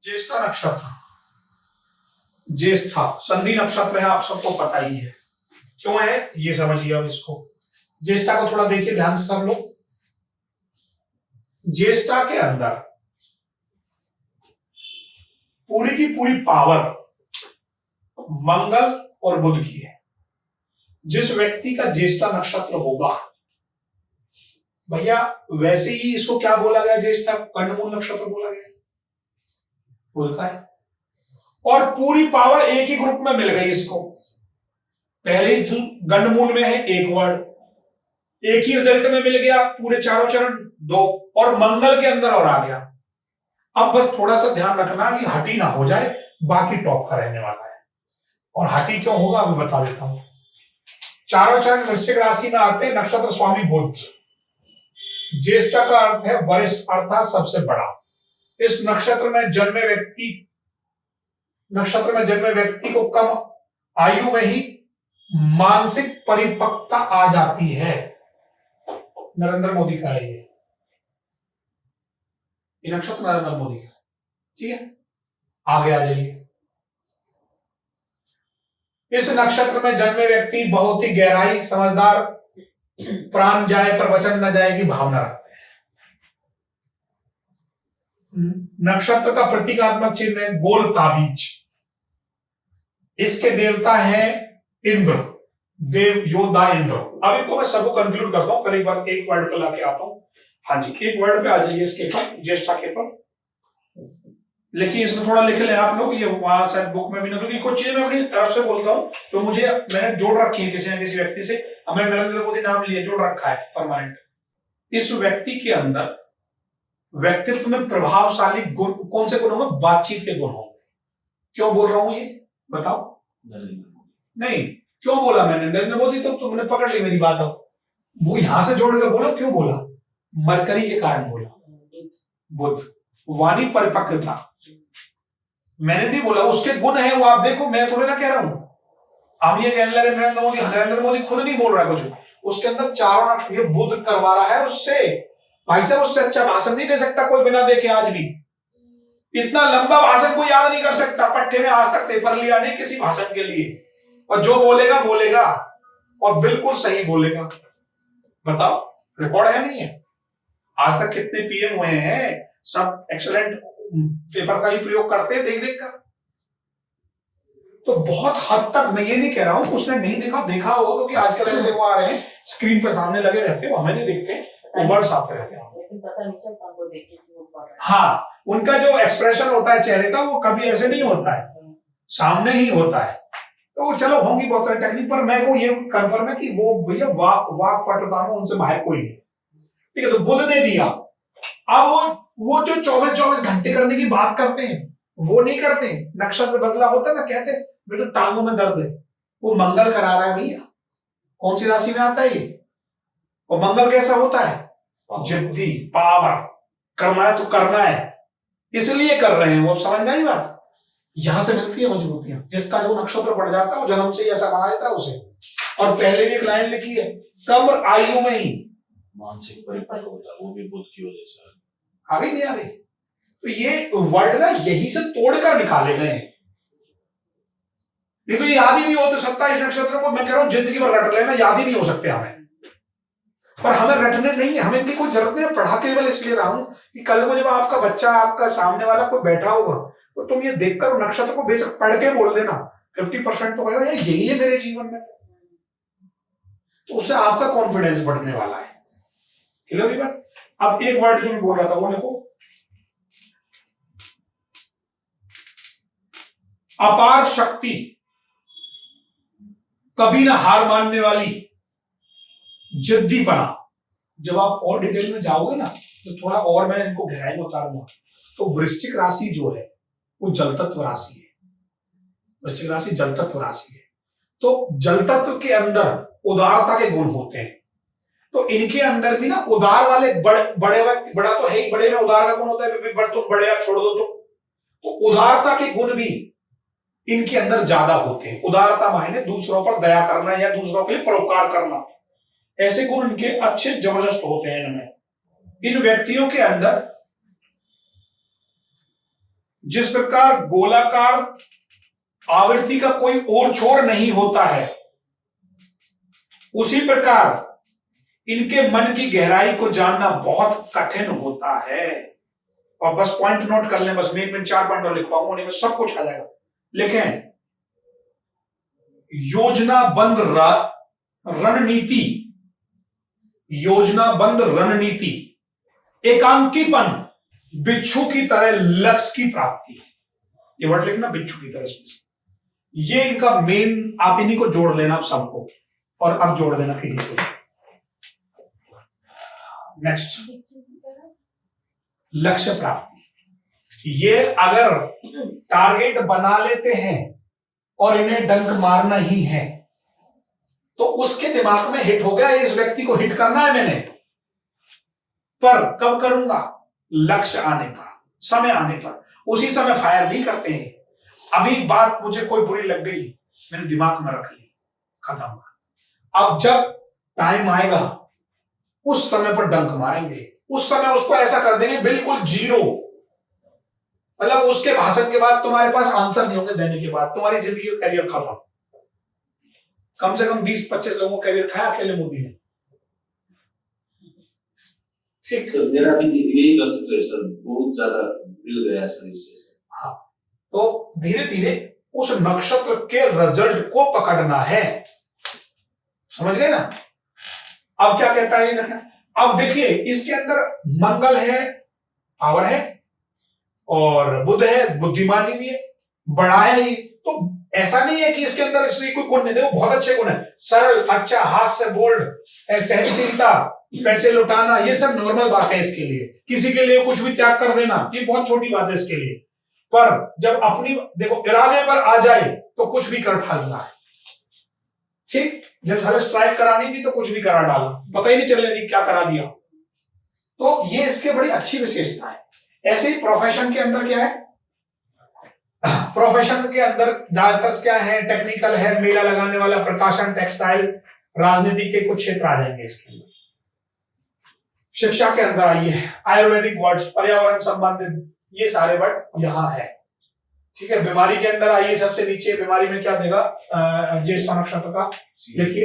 ज्येष्ठा नक्षत्र, ज्येष्ठा संधि नक्षत्र है, आप सबको पता ही है क्यों है, ये समझिए अब इसको। ज्येष्ठा को थोड़ा देखिए ध्यान से सब लोग। ज्येष्ठा के अंदर पूरी की पूरी पावर मंगल और बुध की है। जिस व्यक्ति का ज्येष्ठा नक्षत्र होगा भैया, वैसे ही इसको क्या बोला गया, ज्येष्ठा कर्णमूल नक्षत्र बोला गया, बुध का है। और पूरी पावर एक ही ग्रुप में मिल गई इसको। पहले ही गंडमूल में है एक वर्ड, एक ही रिजल्ट में मिल गया, पूरे चारों चरण दो, और मंगल के अंदर और आ गया। अब बस थोड़ा सा ध्यान रखना कि हटी ना हो जाए, बाकी टॉप का रहने वाला है। और हटी क्यों होगा अभी बता देता हूं। चारों चरण वृश्चिक राशि में आते हैं, नक्षत्र स्वामी बुध। ज्येष्ठा का अर्थ है वरिष्ठ अर्थात सबसे बड़ा। इस नक्षत्र में जन्मे व्यक्ति को कम आयु में ही मानसिक परिपक्वता आ जाती है। नरेंद्र मोदी का है ये नक्षत्र, नरेंद्र मोदी का, ठीक है। आगे आ जाइए। इस नक्षत्र में जन्मे व्यक्ति बहुत ही गहराई, समझदार, प्राण जाए पर वचन न जाए की भावना रखते हैं। नक्षत्र का प्रतीकात्मक चिन्ह है गोल ताबीज। इसके देवता हैं इंद्र, देव योद्धा इंद्र। अब इनको मैं सबको कंक्लूड करता हूं, फिर एक बार एक वर्ड पे लाके आता हूं। हाँ जी, एक वर्ड पे आ जाइए इसके पर, ज्येष्ठा के पर लिखिए। इसमें थोड़ा लिख लें आप लोग, ये वहां शायद बुक में भी ना, क्योंकि कुछ चीजें मैं अपनी तरफ से बोलता हूँ जो मुझे मैंने जोड़ रखी है किसी न किसी व्यक्ति से। हमने नरेंद्र मोदी नाम लिए, जोड़ रखा है परमानेंट। इस व्यक्ति के अंदर व्यक्तित्व में प्रभावशाली गुण कौन से गुण होंगे? बातचीत के गुण होंगे। क्यों बोल रहा हूं ये बताओ? नहीं, क्यों बोला मैंने नरेंद्र मोदी? तो तुमने पकड़ ली मेरी बात। अब वो यहां से जोड़ के बोला, क्यों बोला? मरकरी के कारण बोला, बुध, वाणी परिपक्वता। मैंने नहीं बोला, उसके गुण है वो, आप देखो, मैं थोड़े ना कह रहा हूं। हम ये कहने लगे नरेंद्र मोदी खुद नहीं बोल रहा है कुछ, उसके अंदर चारों नक्षत्र ये बुध करवा रहा है उससे। भाई साहब, उससे अच्छा भाषण नहीं दे सकता कोई बिना देखे। आज भी इतना लंबा भाषण कोई याद नहीं कर सकता। पट्टे ने आज तक पेपर लिया नहीं किसी भाषण के लिए, और जो बोलेगा बोलेगा और बिल्कुल सही बोलेगा। बताओ, रिकॉर्ड है नहीं है? आज तक कितने पीएम हुए हैं, सब एक्सीलेंट पेपर का ही प्रयोग करते हैं देख देख कर। तो बहुत हद तक मैं ये नहीं कह रहा हूं उसने नहीं देखा, देखा हो, क्योंकि आजकल ऐसे वो आ रहे हैं स्क्रीन पर सामने लगे रहते हैं, वो हमें नहीं दिखते, वो वर्ड्स आते रहते हैं। हाँ, उनका जो एक्सप्रेशन होता है चेहरे का वो कभी ऐसे नहीं होता है, सामने ही होता है। तो चलो होंगी बहुत सारी टेक्निक, पर मैं को ये कंफर्म है कि वो भैया वाक पटुता में उनसे बाहर कोई नहीं। ठीक है, तो बुध ने दिया। अब वो जो 24 घंटे करने की बात करते हैं वो नहीं करते। नक्षत्र बदला होता है ना, कहते हैं बेटा टांगों में दर्द है, वो मंगल करा रहा है भैया। कौन सी राशि में आता है ये? और मंगल कैसा होता है? जिद्दी, पावर, करना है तो करना है, इसलिए कर रहे हैं वो। समझ में आई बात? यहां से मिलती है मजबूतियां। जिसका जो नक्षत्र बढ़ जाता है वो जन्म से ही ऐसा बना देता है उसे। और पहले भी एक लाइन लिखी है, कम आयु में ही मानसिक परिपक्व होता है, वो भी बुध की वजह से। आ गई नहीं आ गई? तो ये वर्ड ना यही से तोड़कर निकाले गए हैं। नहीं तो याद ही नहीं होते 27 नक्षत्र को। मैं कह रहा हूं जिंदगी भर रट लेना, याद ही नहीं हो सकते हमें। पर हमें रटने नहीं है, हमें इनकी कोई जरूरत नहीं है। पढ़ा केवल इसलिए रहा हूं कि कल को जब आपका बच्चा, आपका सामने वाला कोई बैठा होगा, तो तुम ये देखकर नक्षत्र को बेशक पढ़ के बोल देना, 50% तो कहेगा यही है मेरे जीवन में। तो उससे आपका कॉन्फिडेंस बढ़ने वाला है। क्लियर बात? अब एक वर्ड जो मैं बोल रहा था वो देखो, अपार शक्ति, कभी ना हार मानने वाली, जिद्दीपना। जब आप और डिटेल में जाओगे ना तो थोड़ा और मैं इनको गहराई में उतारूंगा। तो वृश्चिक राशि जो है वो जल तत्व राशि है। वृश्चिक राशि जल तत्व राशि है। तो जल तत्व के अंदर उदारता के गुण होते हैं। तो इनके अंदर भी ना उदार वाले बड़े व्यक्ति, बड़ा तो है ही, बड़े में उदार का गुण होता है, तुम बड़े या छोड़ दो तुम। तो उदारता के गुण भी इनके अंदर ज्यादा होते हैं। उदारता मायने दूसरों पर दया करना या दूसरों के लिए परोपकार करना, ऐसे गुण इनके अच्छे जबरदस्त होते हैं इनमें। इन व्यक्तियों के अंदर जिस प्रकार गोलाकार आवृत्ति का कोई और छोर नहीं होता है, उसी प्रकार इनके मन की गहराई को जानना बहुत कठिन होता है। और बस पॉइंट नोट कर लें, बस मैं 4 पॉइंट और लिख पाऊंगा, उन्हीं में सब कुछ आ जाएगा। लिखें, योजनाबद्ध रणनीति, योजनाबद्ध रणनीति, एकांकीपन, बिच्छू की तरह लक्ष्य की प्राप्ति। ये वर्ड लिखना, बिच्छू की तरह। ये इनका मेन, आप इन्हीं को जोड़ लेना आप सबको, और अब जोड़ देना किसी से। नेक्स्ट, लक्ष्य प्राप्ति। ये अगर टारगेट बना लेते हैं और इन्हें डंक मारना ही है, तो उसके दिमाग में हिट हो गया, इस व्यक्ति को हिट करना है मैंने, पर कब करूंगा? लक्ष्य आने पर, समय आने पर। उसी समय फायर नहीं करते हैं। अभी बात मुझे कोई बुरी लग गई, मैंने दिमाग में रख ली, खत्म। अब जब टाइम आएगा उस समय पर डंक मारेंगे, उस समय उसको ऐसा कर देंगे बिल्कुल जीरो। मतलब उसके भाषण के बाद तुम्हारे पास आंसर नहीं होंगे देने के बाद, तुम्हारी जिंदगी का करियर खत्म। कम से कम 20-25 लोगों का करियर खाया अकेले मोदी ने। ठीक सर, मेरा भी यही कंसेप्ट है सर, बहुत ज्यादा मिल गया सर इससे। हाँ, तो धीरे धीरे उस नक्षत्र के रिजल्ट को पकड़ना है, समझ गए ना? अब क्या कहता है? अब देखिए, इसके अंदर मंगल है, पावर है, और बुध है, बुद्धिमानी भी है, बड़ा है ही। तो ऐसा नहीं है कि इसके अंदर इसलिए कोई गुण नहीं, देखो बहुत अच्छे गुण है, सरल, अच्छा, हास्य, बोल्ड, सहनशीलता, पैसे लुटाना, ये सब नॉर्मल बात है इसके लिए। किसी के लिए कुछ भी त्याग कर देना, ये बहुत छोटी बात है इसके लिए। पर जब अपनी देखो इरादे पर आ जाए तो कुछ भी कर डालना है। ठीक, जब हमें स्ट्राइक करानी थी तो कुछ भी करा डाला, पता ही नहीं चलने दी क्या करा दिया। तो ये इसके बड़ी अच्छी विशेषता है। ऐसे ही प्रोफेशन के अंदर क्या है? प्रोफेशन के अंदर ज्यादातर क्या है? टेक्निकल है, मेला लगाने वाला, प्रकाशन, टेक्सटाइल, राजनीति के कुछ क्षेत्र आ जाएंगे इसके अंदर। शिक्षा के अंदर आइए, आयुर्वेदिक वर्ड्स, पर्यावरण संबंधित, ये सारे वर्ड यहां है। ठीक है, बीमारी के अंदर आइए, सबसे नीचे बीमारी में क्या देगा? ज्येष्ठ नक्षत्र का लिखिए,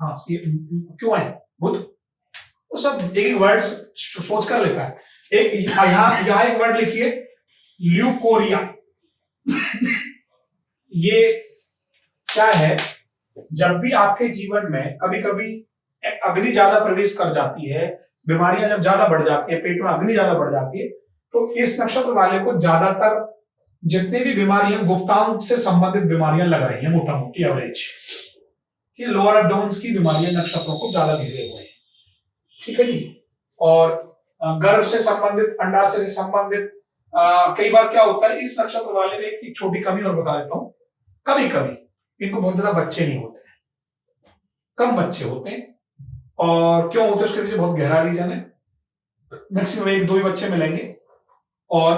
हाँ, क्यों है? बुध। तो सब एक वर्ड सोचकर लिखा है। एक यहाँ एक वर्ड लिखिए, ल्यूकोरिया। ये क्या है? जब भी आपके जीवन में कभी कभी अग्नि ज्यादा प्रवेश कर जाती है, बीमारियां जब ज्यादा बढ़ जाती है, पेट में अग्नि ज्यादा बढ़ जाती है, तो इस नक्षत्र वाले को ज्यादातर जितनी भी बीमारियां गुप्तांग से संबंधित बीमारियां लग रही हैं, मोटा मोटी एवरेज, ये लोअर एब्डोमेन की बीमारियां नक्षत्रों को ज्यादा घेरे हुए हैं। ठीक है जी। और गर्भ से संबंधित, अंडाशय से संबंधित, कई बार क्या होता है इस नक्षत्र वाले में, एक छोटी कमी और बता देता हूं, कभी कभी इनको बहुत ज्यादा बच्चे नहीं होते हैं, कम बच्चे होते हैं। और क्यों होते हैं उसके पीछे बहुत गहरा रीजन है। मैक्सिमम 1-2 ही बच्चे मिलेंगे। और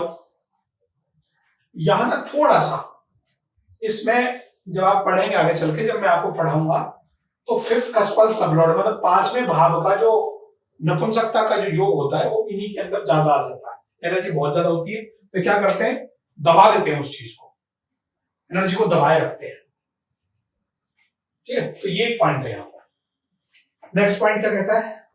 यहां ना थोड़ा सा इसमें जब आप पढ़ेंगे आगे चल के, जब मैं आपको पढ़ाऊंगा, तो 5th कस्पल सबलॉर्ड, मतलब 5वें भाव का जो नपुंसकता का जो योग होता है, वो इन्हीं के अंदर ज्यादा आ जाता है। एनर्जी बहुत ज्यादा होती है, तो क्या करते हैं? दबा देते हैं उस चीज को, एनर्जी को दबाए रखते हैं। ठीक है, तो ये एक पॉइंट है यहां पर। नेक्स्ट पॉइंट क्या कहता है?